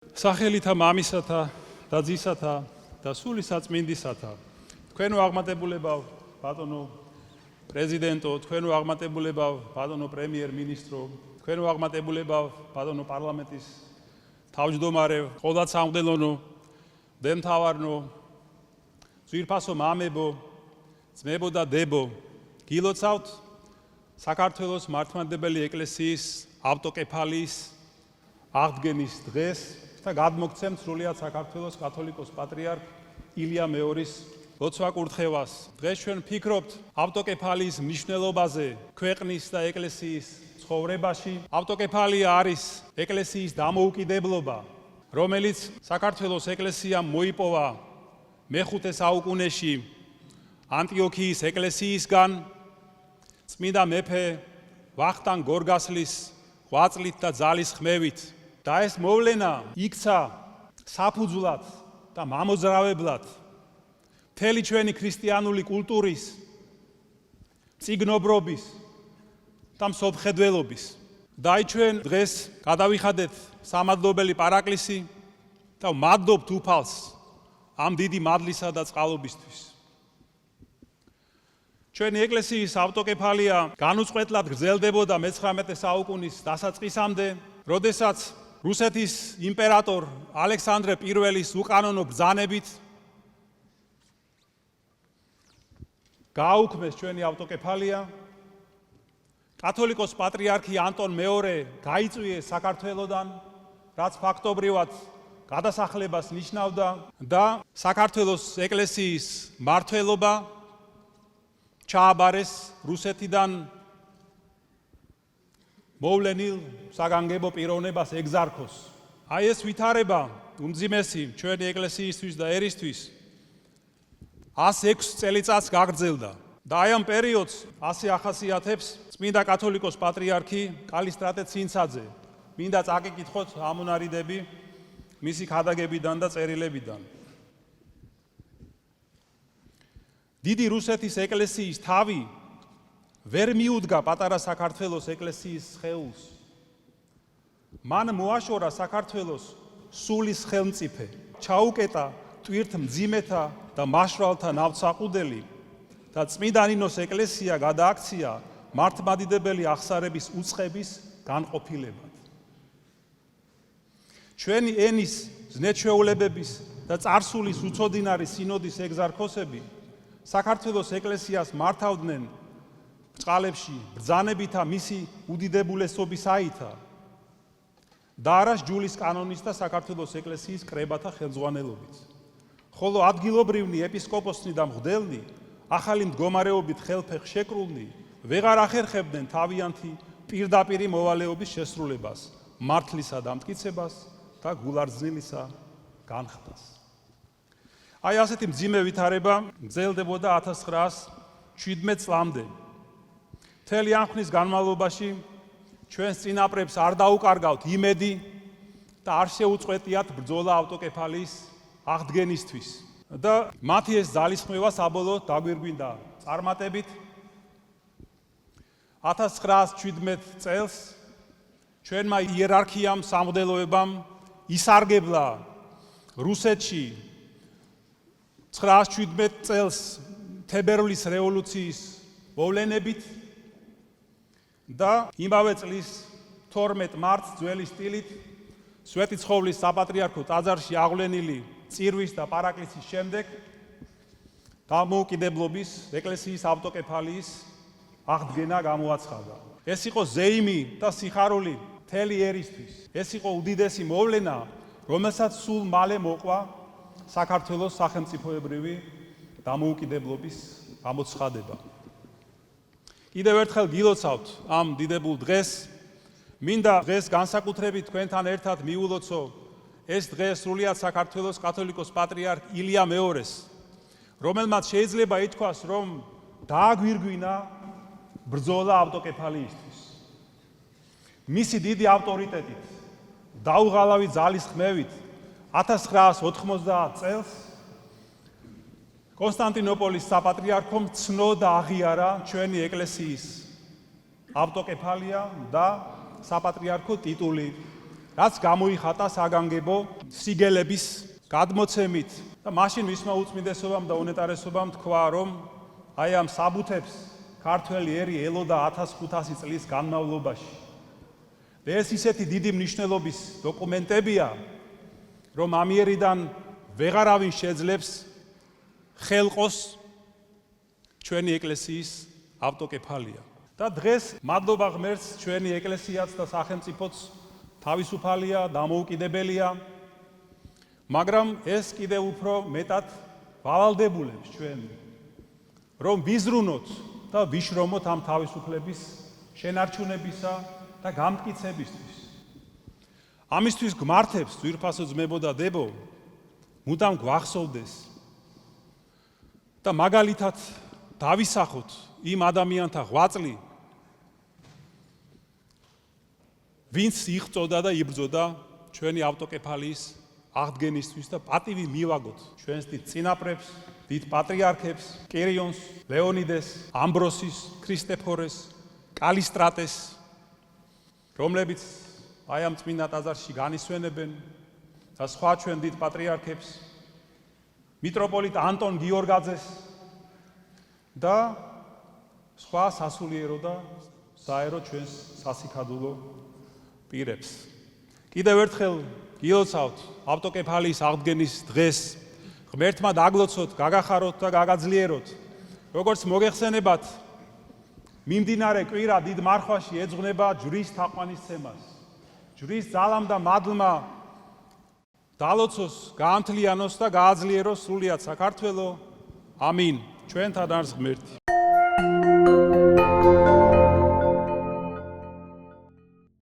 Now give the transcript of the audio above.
სახელითა მამისათა და ძისათა და სული საწმინდისათა. თქვენო აღმატებულებავ ბატონო პრეზიდენტო, თქვენო აღმატებულებავ ბატონო პრემიერ-მინისტრო, თქვენო აღმატებულებავ ბატონო პარლამენტის თავმჯდომარე, ყოლად სამღვდელონო, დემთავარნო, ძვირფასო მამებო, ძმებო და დებო, გილოცავთ საქართველოს მართლმადიდებელი ეკლესიის ავტოკეფალიის აღდგენის დღეს და გადმოგცემთ სრულიად საქართველოს კათოლიკოს პატრიარქ ილია მეორის ლოცვა-კურთხევას. დღეს ჩვენ ვფიქრობთ ავტოკეფალიის მნიშვნელობაზე ქვეყნის და ეკლესიის ცხოვრებაში. ავტოკეფალია არის ეკლესიის დამოუკიდებლობა, რომელიც საქართველოს ეკლესიამ მოიპოვა მე-5 საუკუნეში ანტიოქიის ეკლესიისგან წმინდა მეფე ვახტანგ გორგასლის ღვაწლით და ძალის ხმევით. და ეს მოვლენა იქცა საფუძვლად და მამოძრავებლად მთელი ჩვენი ქრისტიანული კულტურის, წიგნობრობის და მსოფლმხედველობის. და ჩვენ დღეს გადავიხადეთ სამადლობელი პარაკლისი და ვმადლობთ უფალს ამ დიდი მადლისა და წყალობისთვის. ჩვენი ეკლესიის ავტოკეფალია განუწყვეტლად გრძელდებოდა მე-19 საუკუნის დასაწყისამდე, როდესაც რუსეთის იმპერატორ ალექსანდრე პირველის უკანონო ბრძანებით გააუქმეს ჩვენი ავტოკეფალია. კათოლიკოს პატრიარქი ანტონ მეორე გაიწვიეს საქართველოდან, რაც ფაქტობრივად გადასახლებას ნიშნავდა და საქართველოს ეკლესიის მმართველობა ჩააბარეს რუსეთიდან მოვლენილ საგანგებო პიროვნებას ეგზარქოს. აი ეს ვითარება უმძიმესი ჩვენი ეკლესიისთვის და ერისთვის 106 წელიწადს გაგრძელდა. და აი ამ პერიოდს ასე ახასიათებს წმინდა კათოლიკოს პატრიარქი კალისტრატე ცინცაძე. მინდა წაკითხოთ ამონარიდები მისი ქადაგებიდან და წერილებიდან. დიდი რუსეთის ეკლესიის თავი ვერ მიუდგა პატარა საქართველოს ეკლესიის სხეულს. მან მოაშორა საქართველოს სულის ხელმწიფე, ჩაუკეტა ტვირთ მძიმეთა და მაშვალთა ნავთსაყუდელი და წმინდა ნინოს ეკლესია გადააქცია მართლმადიდებელი აღსარების უწყების განყოფილებად. ჩვენი ენის, ზნეჩვეულებების და წარსულის უცოდინარი სინოდის ეგზარქოსები საქართველოს ეკლესიას მართავდნენ წყალებში ბრძანებითა მისი უდიდებულესობისაითა და არას ჯულის კანონის და საქართველოს ეკლესიის კრებათა ხელმძღვანელობით. ხოლო ადგილობრივნი ეპისკოპოსნი და მღვდელნი ახალი მდგომარეობით ხელფეხ შეკრულნი ვეღარ ახერხებდნენ თავიანთი პირდაპირი მოვალეობის შესრულებას, მართლისა დამტკიცებას და გულარძილისა განხდას. აი ასეთი მძიმე ვითარება გრძელდებოდა 1917 წლამდე. მთელი ამ ხნის განმავლობაში ჩვენს წინაპრებს არ დაუკარგავთ იმედი და არ შეუწყვეტიათ ბრძოლა ავტოკეფალიის აღდგენისთვის. და მათი ეს ძალისხმევა საბოლოოდ დაგვირგვინდა წარმატებით. 1917 წელს ჩვენმა იერარქიამ, სამღვდელოებამ ისარგებლა რუსეთში 1917 წელს თებერვლის რევოლუციის მოვლენებით და იმავე წლის 12 მარტს ძველი სტილით სვეტიცხოვლის საპატრიარქო ტაძარში აღვლენილი წირვის და პარაკლისის შემდეგ დამოუკიდებლობის ეკლესიის ავტოკეფალიის აღდგენა გამოაცხადა. ეს იყო ზეიმი და სიხარული მთელი ერისთვის. ეს იყო უდიდესი მოვლენა, რომელსაც სულ მალე მოყვა საქართველოს სახელმწიფოებრივი დამოუკიდებლობის გამოცხადება. კიდევ ერთხელ გილოცავთ ამ დიდებულ დღეს. მინდა დღეს განსაკუთრებით თქვენთან ერთად მიულოცო ეს დღე სრულიად საქართველოს კათოლიკოს პატრიარქ ილია მეორეს, რომელმაც შეიძლება ითქვას, რომ დააგვირგვინა ბრძოლა ავტოკეფალიისთვის. მისი დიდი ავტორიტეტით, დაუღალავი ძალის ხმევით 1990 წელს კონსტანტინოპოლის საპატრიარქომ ცნო და აღიარა ჩვენი ეკლესიის ავტოკეფალია და საპატრიარქო ტიტული რაც გამოიხატა საგანგებო სიგელების გადმოცემით და მაშინ მისმა უწმინდესობამ და უნეტარესობამ თქვა, რომ აი ამ საბუთებს ქართველი ერი ელოდა 1500 წლის განმავლობაში. და ეს ისეთი დიდი მნიშვნელობის დოკუმენტებია, რომ ამიერიდან ვეღარავინ შეძლებს ხელყოს ჩვენი ეკლესიის ავტოკეფალია. და დღეს მადლობა ღმერთს ჩვენი ეკლესიაც და სახელმწიფოც თავისუფალია, დამოუკიდებელია, მაგრამ ეს კიდევ უფრო მეტად ვალალდებულებს ჩვენ, რომ ვიზრუნოთ და ვიშრომოთ ამ თავისუფლების შენარჩუნებისა და გამტკიცებისთვის. ამისთვის გმართებს ძვირფასო ძმებო და დებო, მუდამ გვახსოვდეს და მაგალითად დავისახოთ იმ ადამიანთა ღვაწლი, ვინც იღწოდა და იბრძოდა ჩვენი ავტოკეფალიის აღდგენისთვის და პატივი მივაგოთ ჩვენს დიდ წინაპრებს, დიდ პატრიარქებს, კირიონს, ლეონიდეს, ამბროსის, ქრისტეფორეს, კალისტრატეს, რომლებიც აი ამ წმინდა ტაძარში განისვენებენ და სხვა ჩვენ დიდ პატრიარქებს, მიტროპოლიტ ანტონ გიორგაძეს და სხვა სასულიერო და საერო ჩვენს სასიქადულო პირებს. კიდევ ერთხელ გილოცავთ ავტოკეფალიის აღდგენის დღეს, ღმერთმა დაგლოცოთ, გაგახაროთ და გაგაძლიეროთ. როგორც მოგეხსენებათ, მიმდინარე კვირა დიდ მარხვაში ეძღვნება ჯვრის თაყვანისცემას. ჯვრის ძალამ და მადლმა დალოცოს, გაამთლიანოს და გააძლიეროს სრულიად საქართველო. ამინ. ჩვენთან არის ღმერთი.